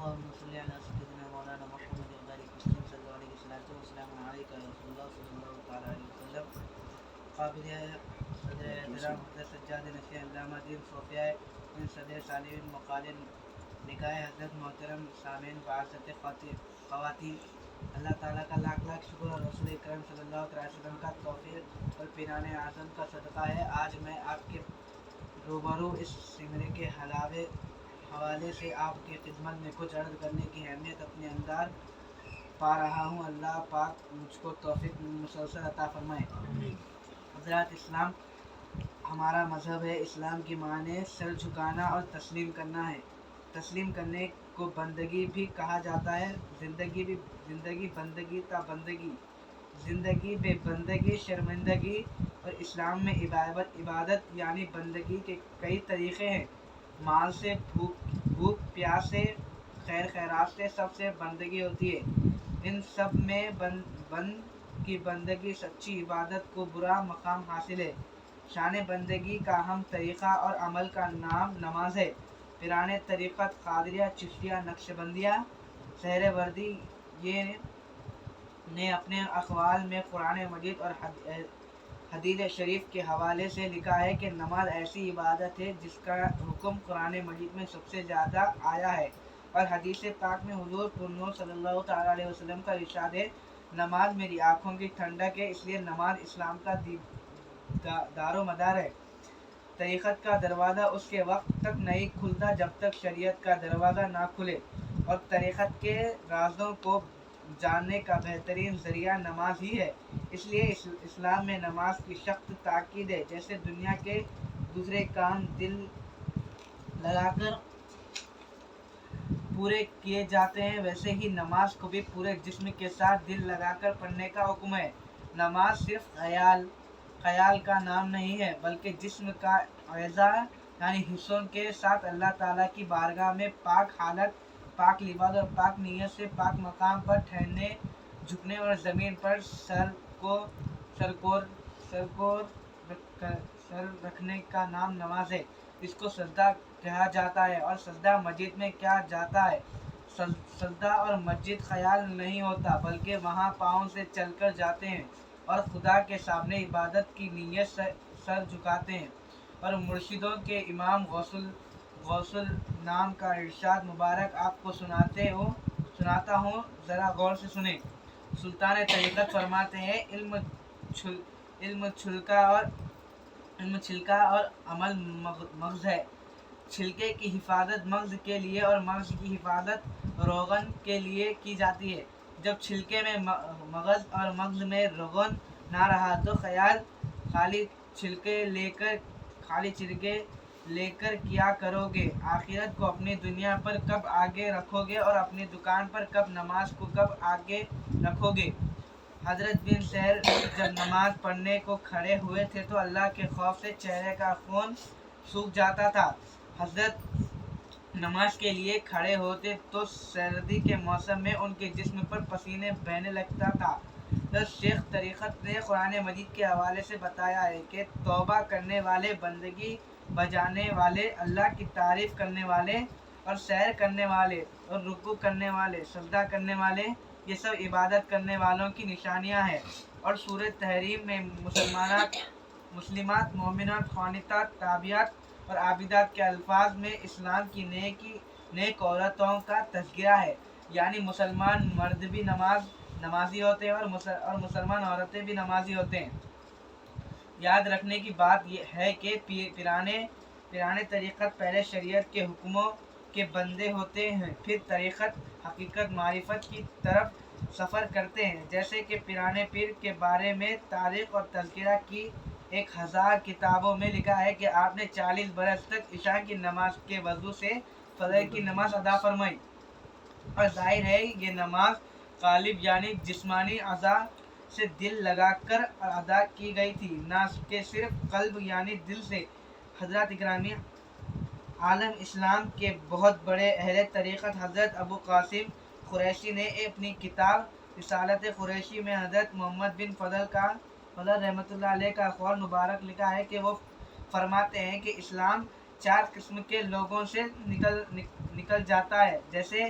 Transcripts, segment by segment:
اللهم صل على سيدنا مولانا محمد وبارك وسلم صلى الله عليه وسلم والسلام عليك يا رسول الله صلى الله تعالى عليه وسلم. قابل صدر احترام حضرت سجاد نشی علامہ دین صوفیہ ان صدر صالحین مقال نکاح حضرت محترم سامعین بعثت خواتین، اللہ تعالیٰ کا لاکھ لاکھ شکر اور رسول اکرم صلی اللہ علیہ وسلم کا توفیق اور پیران اعظم کا صدقہ ہے. آج میں آپ کے روبرو اس سمرے کے حوالے سے آپ کی خدمت میں کچھ عرض کرنے کی اہمیت اپنے اندر پا رہا ہوں. اللہ پاک مجھ کو توفیق مسلسل عطا فرمائے. حضرات، اسلام ہمارا مذہب ہے. اسلام کی معنی سر جھکانا اور تسلیم کرنا ہے. تسلیم کرنے کو بندگی بھی کہا جاتا ہے. زندگی بندگی تا بندگی، زندگی بے بندگی شرمندگی. اور اسلام میں عبادت یعنی بندگی کے کئی طریقے ہیں. مال سے، بھوک پیاس سے، خیر خیرات سے، سب سے بندگی ہوتی ہے. ان سب میں بند کی بندگی سچی عبادت کو برا مقام حاصل ہے. شان بندگی کا اہم طریقہ اور عمل کا نام نماز ہے. پیران طریقت قادریہ، چشتیہ، نقشبندیہ، سہروردی یہ نے اپنے اقوال میں قرآن مجید اور حدیث شریف کے حوالے سے لکھا ہے کہ نماز ایسی عبادت ہے جس کا حکم قرآن مجید میں سب سے زیادہ آیا ہے، اور حدیث پاک میں حضور پرنور صلی اللہ تعالیٰ علیہ وسلم کا ارشاد ہے، نماز میری آنکھوں کی ٹھنڈک ہے. اس لیے نماز اسلام کا دار و مدار ہے. طریقت کا دروازہ اس کے وقت تک نہیں کھلتا جب تک شریعت کا دروازہ نہ کھلے، اور طریقت کے رازوں کو جاننے کا بہترین ذریعہ نماز ہی ہے. اس لیے اسلام میں نماز کی سخت تاکید ہے. جیسے دنیا کے دوسرے کام دل لگا کر پورے کیے جاتے ہیں، ویسے ہی نماز کو بھی پورے جسم کے ساتھ دل لگا کر پڑھنے کا حکم ہے. نماز صرف خیال کا نام نہیں ہے، بلکہ جسم کا اعضاء یعنی حصوں کے ساتھ اللہ تعالیٰ کی بارگاہ میں پاک حالت، پاک لباس اور پاک نیت سے پاک مقام پر ٹھہرنے، جھکنے اور زمین پر سر رکھنے کا نام نماز ہے. اس کو سجدہ کہا جاتا ہے، اور سجدہ مسجد میں کیا جاتا ہے. سجدہ اور مسجد خیال نہیں ہوتا، بلکہ وہاں پاؤں سے چل کر جاتے ہیں اور خدا کے سامنے عبادت کی نیت سے سر جھکاتے ہیں. اور مرشدوں کے امام غوث نام کا ارشاد مبارک آپ کو سناتا ہوں، ذرا غور سے سنیں. سلطان طریقت فرماتے ہیں، علم چھلکا اور عمل مغز ہے. چھلکے کی حفاظت مغز کے لیے اور مغز کی حفاظت روغن کے لیے کی جاتی ہے. جب چھلکے میں مغز اور مغز میں روغن نہ رہا تو خالی چھلکے لے کر کیا کرو گے؟ آخرت کو اپنی دنیا پر کب آگے رکھو گے، اور اپنی دکان پر کب نماز کو کب آگے رکھو گے؟ حضرت بن سہر جب نماز پڑھنے کو کھڑے ہوئے تھے تو اللہ کے خوف سے چہرے کا خون سوکھ جاتا تھا. حضرت نماز کے لیے کھڑے ہوتے تو سردی کے موسم میں ان کے جسم پر پسینے بہنے لگتا تھا. شیخ طریقت نے قرآن مجید کے حوالے سے بتایا ہے کہ توبہ کرنے والے، بندگی بجانے والے، اللہ کی تعریف کرنے والے، اور سیر کرنے والے، اور رکوع کرنے والے، سجدہ کرنے والے، یہ سب عبادت کرنے والوں کی نشانیاں ہیں. اور سورہ تحریم میں مسلمات، مومنات، قانتات، تابعات اور عابدات کے الفاظ میں اسلام کی نیک عورتوں کا تذکرہ ہے. یعنی مسلمان مرد بھی نمازی ہوتے ہیں اور مسلمان عورتیں بھی نمازی ہوتے ہیں. یاد رکھنے کی بات یہ ہے کہ پیران طریقت پہلے شریعت کے حکموں کے بندے ہوتے ہیں، پھر طریقت، حقیقت، معرفت کی طرف سفر کرتے ہیں. جیسے کہ پیران پیر کے بارے میں تاریخ اور تذکرہ کی 1000 کتابوں میں لکھا ہے کہ آپ نے 40 برس تک عشاء کی نماز کے وضو سے فجر کی نماز ادا فرمائی. اور ظاہر ہے یہ نماز قالب یعنی جسمانی اعضاء سے دل لگا کر ادا کی گئی تھی، نہ کہ صرف قلب یعنی دل سے. حضرات اکرامی، عالم اسلام کے بہت بڑے اہل طریقت حضرت ابو قاسم قریشی نے اپنی کتاب رسالت قریشی میں حضرت محمد بن فضل رحمۃ اللہ علیہ کا قول مبارک لکھا ہے کہ وہ فرماتے ہیں کہ اسلام 4 قسم کے لوگوں سے نکل جاتا ہے، جیسے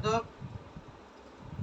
2